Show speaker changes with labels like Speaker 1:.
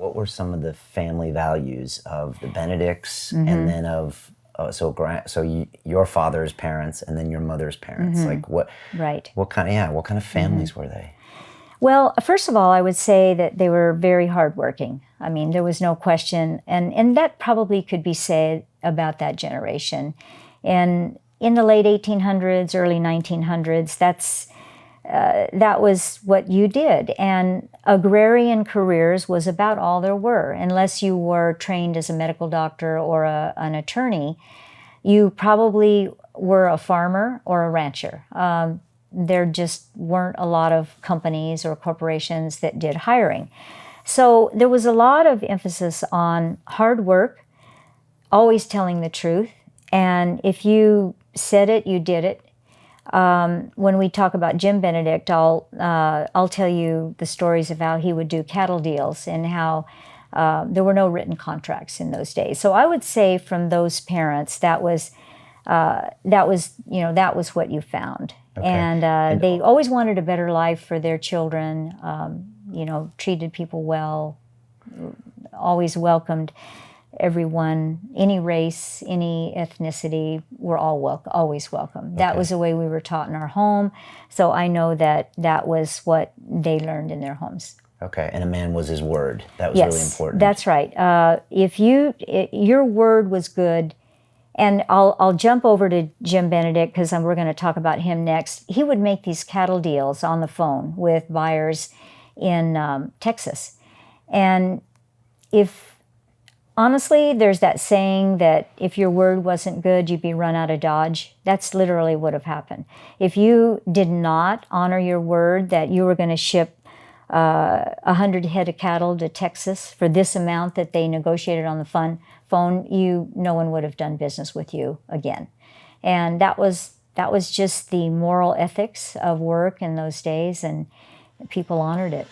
Speaker 1: what were some of the family values of the Benedicts,
Speaker 2: Mm-hmm.
Speaker 1: and then of your father's parents, and then your mother's parents?
Speaker 2: Mm-hmm.
Speaker 1: Like what?
Speaker 2: Right.
Speaker 1: What kind of families
Speaker 2: Mm-hmm.
Speaker 1: were they?
Speaker 2: Well, first of all, I would say that they were very hardworking. I mean, there was no question, and that probably could be said about that generation. And in the late 1800s, early 1900s, that was what you did. And agrarian careers was about all there were. Unless you were trained as a medical doctor or an attorney, you probably were a farmer or a rancher. There just weren't a lot of companies or corporations that did hiring. So there was a lot of emphasis on hard work, always telling the truth. And if you said it, you did it. When we talk about Jim Benedict, I'll tell you the stories of how he would do cattle deals and how there were no written contracts in those days. So I would say from those parents, that was what you found.
Speaker 1: Okay.
Speaker 2: And they always wanted a better life for their children. Treated people well, always welcomed everyone, any race, any ethnicity, were always welcome. That was the way we were taught in our home. So I know that was what they learned in their homes.
Speaker 1: Okay, and a man was his word. That was really important.
Speaker 2: That's right. If your word was good, and I'll jump over to Jim Benedict because we're going to talk about him next. He would make these cattle deals on the phone with buyers in Texas. And honestly, there's that saying that if your word wasn't good, you'd be run out of Dodge. That's literally what would have happened. If you did not honor your word that you were going to ship 100 head of cattle to Texas for this amount that they negotiated on the phone, no one would have done business with you again. And that was just the moral ethics of work in those days, and people honored it.